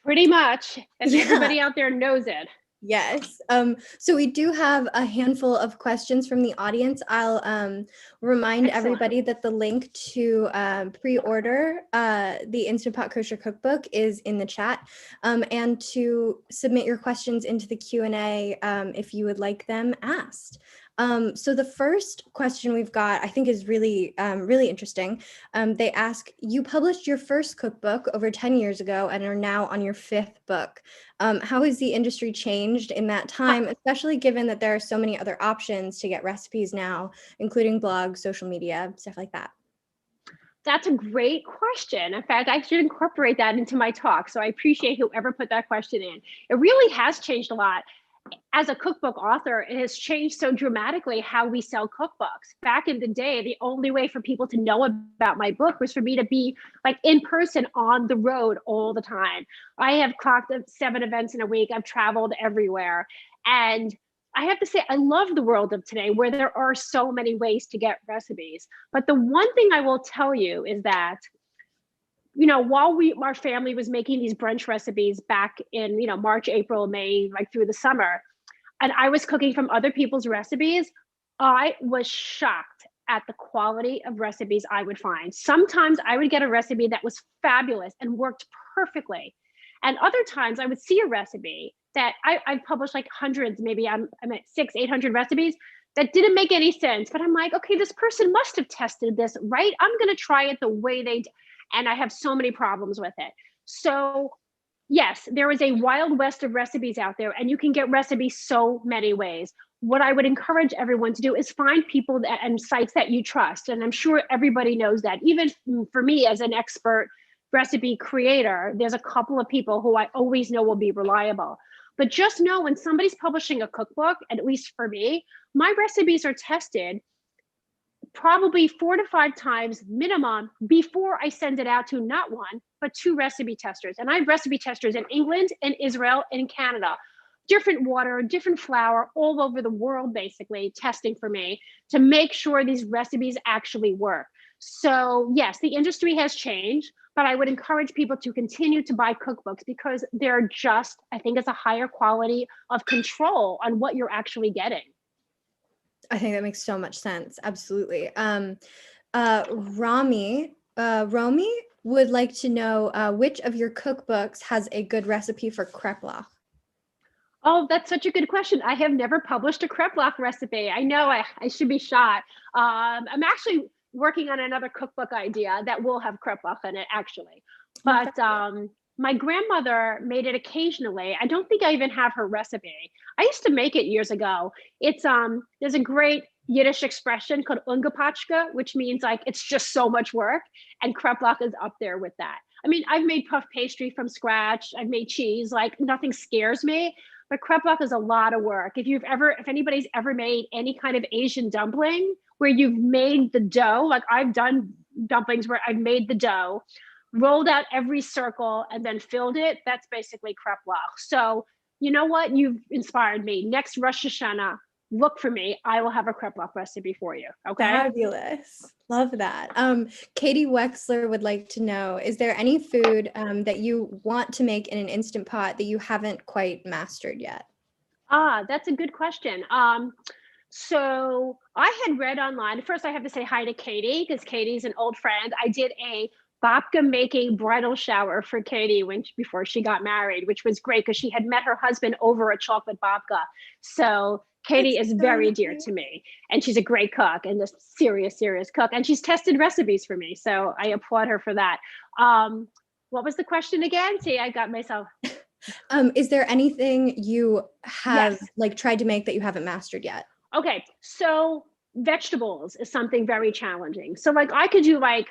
S2: Pretty much, and
S1: yeah.
S2: Everybody out there knows it.
S1: Yes. So we do have a handful of questions from the audience. I'll remind everybody that the link to pre-order the Instant Pot Kosher Cookbook is in the chat, and to submit your questions into the Q&A if you would like them asked. So the first question we've got, I think, is really, really interesting. They ask, you published your first cookbook over 10 years ago and are now on your 5th book. How has the industry changed in that time, especially given that there are so many other options to get recipes now, including blogs, social media, stuff like that?
S2: That's a great question. In fact, I should incorporate that into my talk. So I appreciate whoever put that question in. It really has changed a lot. As a cookbook author, it has changed so dramatically how we sell cookbooks. Back in the day, the only way for people to know about my book was for me to be like in person on the road all the time. I have clocked 7 events in a week. I've traveled everywhere. And I have to say, I love the world of today where there are so many ways to get recipes. But the one thing I will tell you is that, you know, while our family was making these brunch recipes back in, you know, March, April, May, like through the summer, and I was cooking from other people's recipes, I was shocked at the quality of recipes I would find. Sometimes I would get a recipe that was fabulous and worked perfectly. And other times I would see a recipe that I've published like hundreds, maybe I'm at 600-800 recipes that didn't make any sense. But I'm like, okay, this person must have tested this, right? I'm going to try it the way they did. And I have so many problems with it. So yes, there is a wild west of recipes out there, and you can get recipes so many ways. What I would encourage everyone to do is find people and sites that you trust. And I'm sure everybody knows that. Even for me as an expert recipe creator, there's a couple of people who I always know will be reliable. But just know when somebody's publishing a cookbook, at least for me, my recipes are tested probably 4 to 5 times minimum before I send it out to not 1, but 2 recipe testers. And I have recipe testers in England and Israel and in Canada, different water, different flour, all over the world, basically testing for me to make sure these recipes actually work. So yes, the industry has changed, but I would encourage people to continue to buy cookbooks because they're just, I think it's a higher quality of control on what you're actually getting.
S1: I think that makes so much sense. Absolutely. Romy would like to know which of your cookbooks has a good recipe for kreplach?
S2: Oh, that's such a good question. I have never published a kreplach recipe. I know I should be shot. I'm actually working on another cookbook idea that will have kreplach in it, actually. But my grandmother made it occasionally. I don't think I even have her recipe. I used to make it years ago. It's there's a great Yiddish expression called ungepatchke, which means like it's just so much work, and kreplach is up there with that. I mean, I've made puff pastry from scratch. I've made cheese. Like nothing scares me. But kreplach is a lot of work. If anybody's ever made any kind of Asian dumpling where you've made the dough, like I've done dumplings where I've made the dough, rolled out every circle and then filled it, that's basically kreplach. So you know what? You've inspired me. Next Rosh Hashanah, look for me. I will have a kreplach recipe for you. Okay.
S1: Fabulous. Love that. Katie Wexler would like to know, is there any food that you want to make in an Instant Pot that you haven't quite mastered yet?
S2: That's a good question. So I had read online. First, I have to say hi to Katie because Katie's an old friend. I did a babka making bridal shower for Katie before she got married, which was great because she had met her husband over a chocolate babka. So Katie is very dear to me, and she's a great cook and a serious cook. And she's tested recipes for me, so I applaud her for that. What was the question again? See, I got myself.
S1: Is there anything you have like tried to make that you haven't mastered yet?
S2: Okay, so vegetables is something very challenging. So like I could do like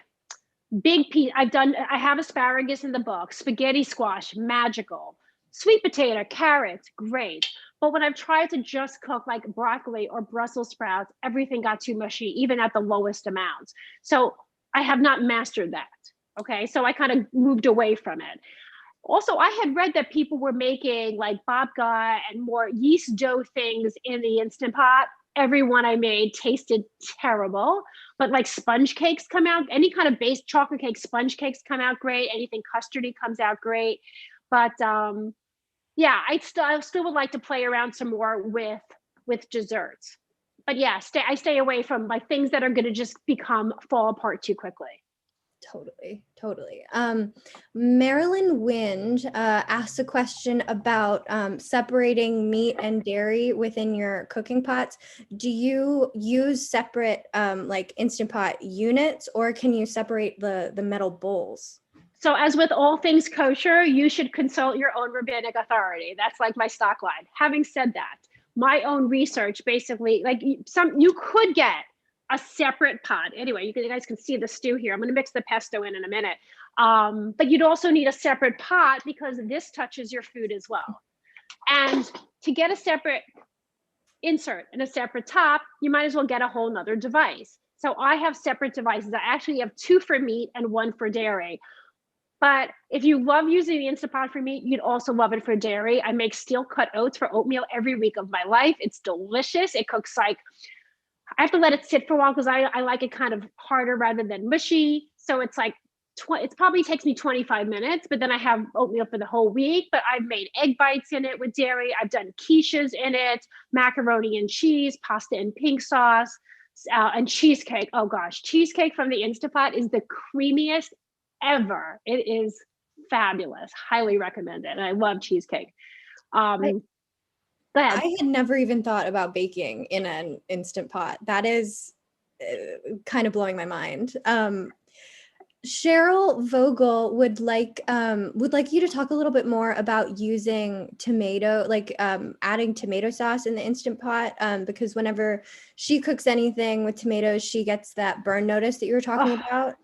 S2: big piece. I have asparagus in the book, spaghetti squash, magical, sweet potato, carrots, great. But when I've tried to just cook like broccoli or Brussels sprouts, everything got too mushy, even at the lowest amounts. So I have not mastered that. Okay, so I kind of moved away from it. Also, I had read that people were making like babka and more yeast dough things in the Instant Pot. Every one I made tasted terrible, but like sponge cakes come out, any kind of base chocolate cake, sponge cakes come out great. Anything custardy comes out great. But yeah, I still would like to play around some more with desserts. But yeah, I stay away from like things that are going to just fall apart too quickly.
S1: Totally. Marilyn Wind asked a question about separating meat and dairy within your cooking pots. Do you use separate like Instant Pot units, or can you separate the metal bowls?
S2: So as with all things kosher, you should consult your own rabbinic authority. That's like my stock line. Having said that, my own research basically, like you could get a separate pot. Anyway, you guys can see the stew here. I'm going to mix the pesto in a minute. But you'd also need a separate pot because this touches your food as well. And to get a separate insert and a separate top, you might as well get a whole nother device. So I have separate devices. I actually have 2 for meat and 1 for dairy. But if you love using the Instant Pot for meat, you'd also love it for dairy. I make steel cut oats for oatmeal every week of my life. It's delicious. It cooks like, I have to let it sit for a while because I like it kind of harder rather than mushy. So it's like, it probably takes me 25 minutes, but then I have oatmeal for the whole week. But I've made egg bites in it with dairy. I've done quiches in it, macaroni and cheese, pasta and pink sauce, and cheesecake. Oh gosh, cheesecake from the Instant Pot is the creamiest ever. It is fabulous. Highly recommend it. And I love cheesecake.
S1: I had never even thought about baking in an Instant Pot. That is kind of blowing my mind. Cheryl Vogel would like you to talk a little bit more about using tomato, like adding tomato sauce in the Instant Pot, because whenever she cooks anything with tomatoes, she gets that burn notice that you were talking about.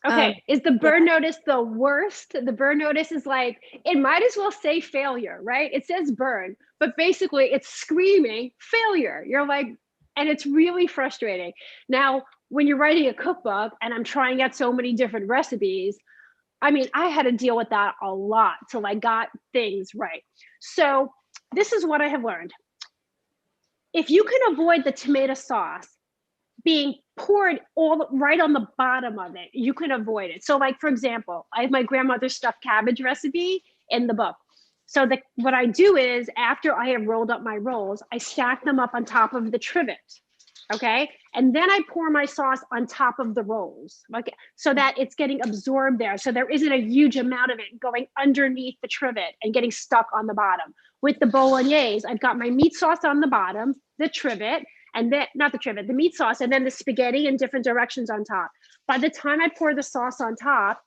S2: Okay, is the burn notice the worst? The burn notice is like, it might as well say failure, right? It says burn, but basically it's screaming failure. You're like, and it's really frustrating. Now, when you're writing a cookbook and I'm trying out so many different recipes, I mean, I had to deal with that a lot till I got things right. So this is what I have learned. If you can avoid the tomato sauce being poured all right on the bottom of it, you can avoid it. So like, for example, I have my grandmother's stuffed cabbage recipe in the book. So what I do is after I have rolled up my rolls, I stack them up on top of the trivet. Okay. And then I pour my sauce on top of the rolls, okay, so that it's getting absorbed there. So there isn't a huge amount of it going underneath the trivet and getting stuck on the bottom. With the bolognese, I've got my meat sauce on the bottom, the trivet, and then not the trivet, the meat sauce, and then the spaghetti in different directions on top. By the time I pour the sauce on top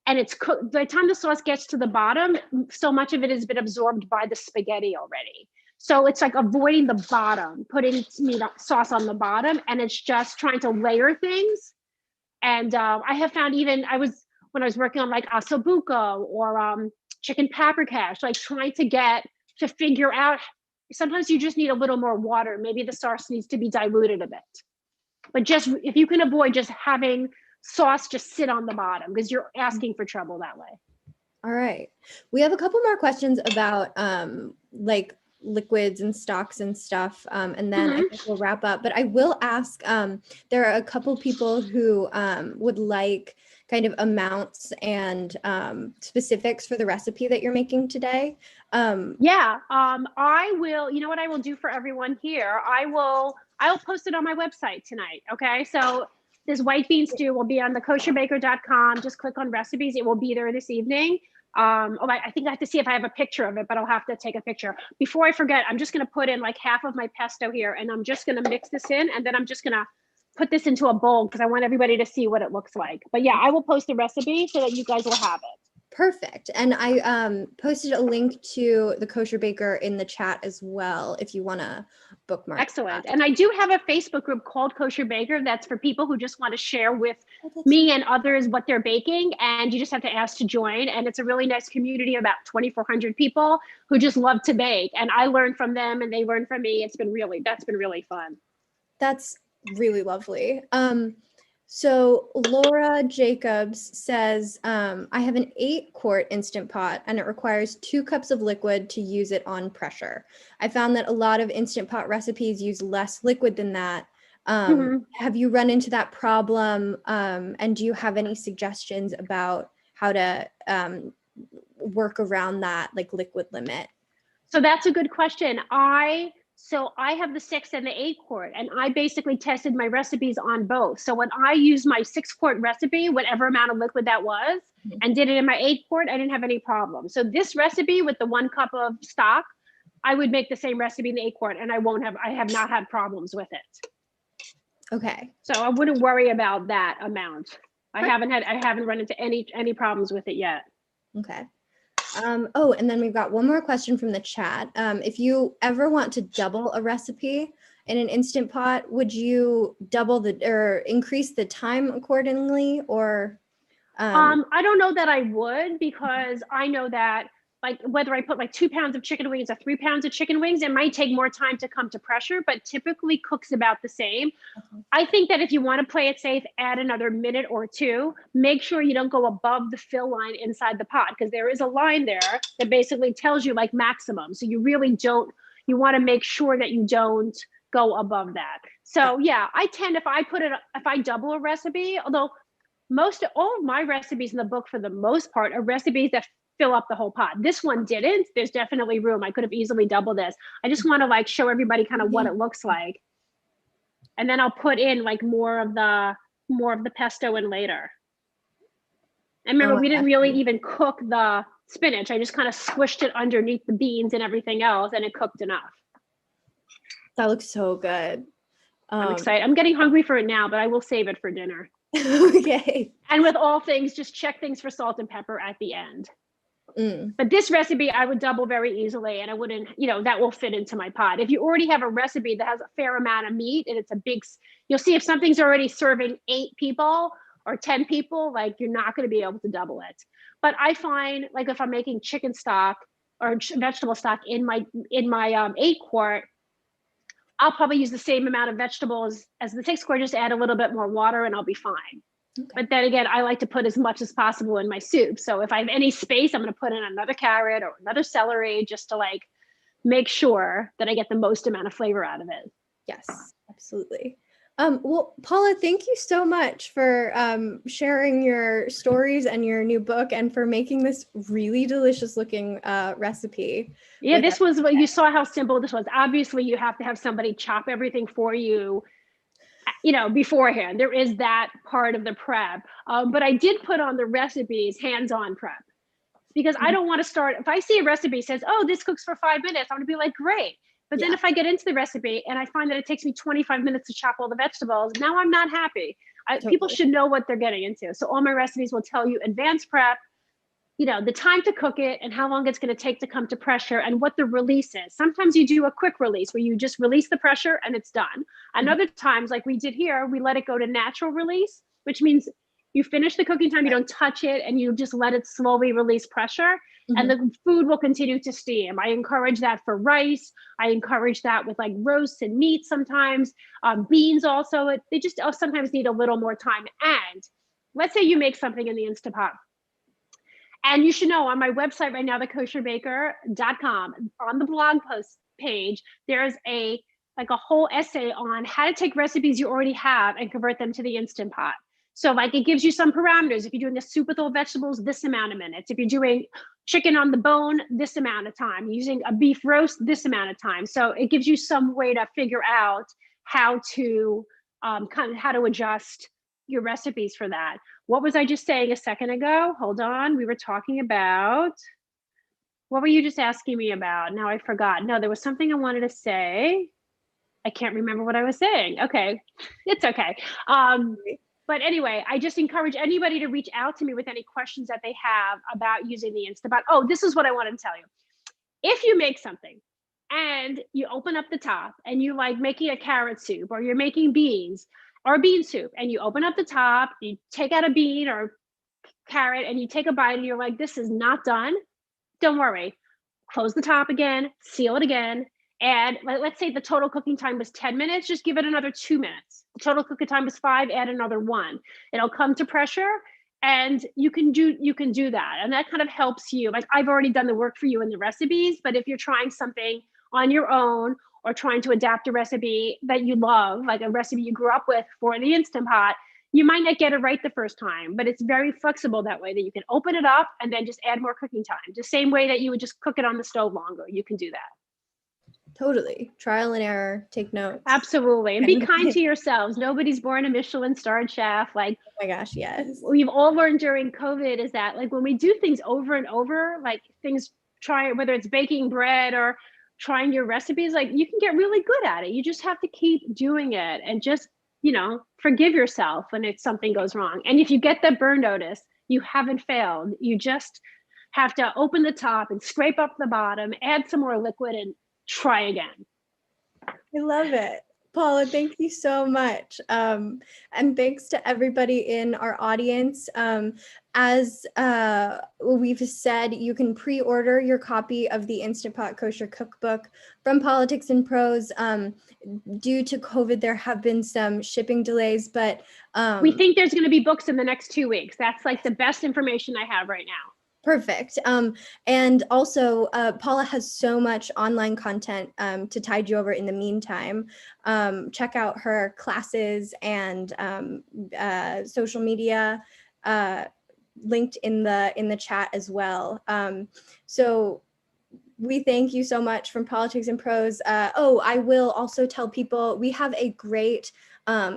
S2: and it's cooked, by the time the sauce gets to the bottom, so much of it has been absorbed by the spaghetti already. So it's like avoiding the bottom, putting sauce on the bottom, and it's just trying to layer things. And I have found when I was working on like asabuco or chicken paprikash, like trying to figure out, sometimes you just need a little more water. Maybe the sauce needs to be diluted a bit. But just if you can avoid just having sauce just sit on the bottom, because you're asking for trouble that way.
S1: All right. We have a couple more questions about like liquids and stocks and stuff. And then I think we'll wrap up. But I will ask, there are a couple people who would like kind of amounts and specifics for the recipe that you're making today.
S2: I will, you know what I will do for everyone here? I'll post it on my website tonight. Okay. So this white bean stew will be on the kosherbaker.com. Just click on recipes. It will be there this evening. I think I have to see if I have a picture of it, but I'll have to take a picture. Before I forget, I'm just going to put in like half of my pesto here, and I'm just going to mix this in, and then I'm just going to put this into a bowl because I want everybody to see what it looks like. But yeah, I will post the recipe so that you guys will have it.
S1: Perfect. And I posted a link to the Kosher Baker in the chat as well, if you want to bookmark.
S2: Excellent. And I do have a Facebook group called Kosher Baker. That's for people who just want to share with me and others what they're baking. And you just have to ask to join. And it's a really nice community of about 2,400 people who just love to bake. And I learn from them and they learn from me. That's been really fun.
S1: That's really lovely. So Laura Jacobs says, I have an 8-quart Instant Pot and it requires 2 cups of liquid to use it on pressure. I found that a lot of Instant Pot recipes use less liquid than that. Have you run into that problem? And do you have any suggestions about how to work around that like liquid limit?
S2: So that's a good question. So I have the 6 and the 8-quart, and I basically tested my recipes on both. So when I used my 6-quart recipe, whatever amount of liquid that was, and did it in my 8-quart, I didn't have any problem. So this recipe with the 1 cup of stock, I would make the same recipe in the 8-quart, and I have not had problems with it.
S1: Okay.
S2: So I wouldn't worry about that amount. I haven't run into any problems with it yet.
S1: Okay. Oh, and then we've got one more question from the chat. If you ever want to double a recipe in an Instant Pot, would you increase the time accordingly, or?
S2: I don't know that I would, because I know that like whether I put like 2 pounds of chicken wings or 3 pounds of chicken wings, it might take more time to come to pressure, but typically cooks about the same. I think that if you want to play it safe, add another minute or 2. Make sure you don't go above the fill line inside the pot, because there is a line there that basically tells you like maximum. So you really don't, you want to make sure that you don't go above that. So yeah, I tend, if I double a recipe, although all of my recipes in the book for the most part are recipes that fill up the whole pot. This one didn't. There's definitely room. I could have easily doubled this. I just want to like show everybody kind of what it looks like. And then I'll put in like more of the pesto in later. And remember, we didn't really even cook the spinach. I just kind of squished it underneath the beans and everything else, and it cooked enough.
S1: That looks so good.
S2: I'm excited. I'm getting hungry for it now, but I will save it for dinner.
S1: Okay.
S2: And with all things, just check things for salt and pepper at the end. But this recipe, I would double very easily, and I wouldn't, that will fit into my pot. If you already have a recipe that has a fair amount of meat and it's you'll see if something's already serving 8 people or 10 people, like you're not going to be able to double it. But I find like if I'm making chicken stock or vegetable stock in my 8-quart, I'll probably use the same amount of vegetables as the 6-quart, just add a little bit more water and I'll be fine. Okay. But then again, I like to put as much as possible in my soup. So if I have any space, I'm going to put in another carrot or another celery just to like make sure that I get the most amount of flavor out of it.
S1: Yes, absolutely. Well, Paula, thank you so much for sharing your stories and your new book, and for making this really delicious looking recipe.
S2: Yeah, this was what you saw, how simple this was. Obviously, you have to have somebody chop everything for you, beforehand. There is that part of the prep. But I did put on the recipes hands-on prep, because I don't want to start, if I see a recipe says, oh, this cooks for 5 minutes, I'm gonna be like, great. But then if I get into the recipe and I find that it takes me 25 minutes to chop all the vegetables, now I'm not happy. People should know what they're getting into. So all my recipes will tell you advanced prep, the time to cook it and how long it's going to take to come to pressure and what the release is. Sometimes you do a quick release where you just release the pressure and it's done. And other times, like we did here, we let it go to natural release, which means you finish the cooking time, you don't touch it, and you just let it slowly release pressure, and the food will continue to steam. I encourage that for rice. I encourage that with like roasts and meat sometimes. Beans also, they just sometimes need a little more time. And let's say you make something in the Instant Pot And you should know on my website right now, thekosherbaker.com, on the blog post page, there's like a whole essay on how to take recipes you already have and convert them to the Instant Pot. So like it gives you some parameters. If you're doing a soup with all vegetables, this amount of minutes. If you're doing chicken on the bone, this amount of time. Using a beef roast, this amount of time. So it gives you some way to figure out how to how to adjust your recipes for that. What was I just saying a second ago? Hold on. We were talking about, what were you just asking me about? Now I forgot. No, there was something I wanted to say. I can't remember what I was saying. Okay, it's okay. But anyway, I just encourage anybody to reach out to me with any questions that they have about using the Instant Pot. Oh, this is what I wanted to tell you. If you make something and you open up the top and you like making a carrot soup, or you're making beans or bean soup, and you open up the top, you take out a bean or carrot and you take a bite and you're like, this is not done, don't worry. Close the top again, seal it again. And let's say the total cooking time was 10 minutes, just give it another 2 minutes. The total cooking time was 5, add another 1. It'll come to pressure and you can do that. And that kind of helps you. Like I've already done the work for you in the recipes, but if you're trying something on your own or trying to adapt a recipe that you love, like a recipe you grew up with for the Instant Pot, you might not get it right the first time, but it's very flexible that way, that you can open it up and then just add more cooking time. The same way that you would just cook it on the stove longer, you can do that.
S1: Totally. Trial and error, take notes.
S2: Absolutely. And be kind to yourselves. Nobody's born a Michelin-starred chef. Like,
S1: oh my gosh, yes.
S2: We've all learned during COVID is that like when we do things over and over, like things, whether it's baking bread or trying your recipes, like you can get really good at it. You just have to keep doing it and just, forgive yourself when something goes wrong. And if you get that burn notice, you haven't failed. You just have to open the top and scrape up the bottom, add some more liquid and try again.
S1: I love it. Paula, thank you so much. And thanks to everybody in our audience. As we've said, you can pre-order your copy of the Instant Pot Kosher Cookbook from Politics and Prose. Due to COVID, there have been some shipping delays, but
S2: we think there's going to be books in the next 2 weeks. That's like the best information I have right now.
S1: Perfect. And also, Paula has so much online content to tide you over in the meantime. Check out her classes and social media linked in the chat as well. So we thank you so much from Politics and Prose. I will also tell people we have a great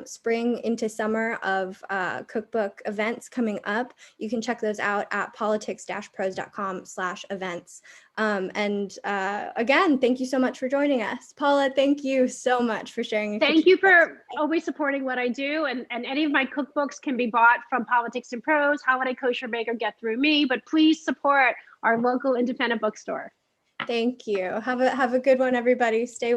S1: spring into summer of cookbook events coming up. You can check those out at politics-prose.com/events. Again, thank you so much for joining us. Paula, thank you so much for sharing.
S2: Thank you for always supporting what I do. And any of my cookbooks can be bought from Politics and Prose, Holiday Kosher Baker, Get Through Me, but please support our local independent bookstore.
S1: Thank you. Have a good one, everybody. Stay well.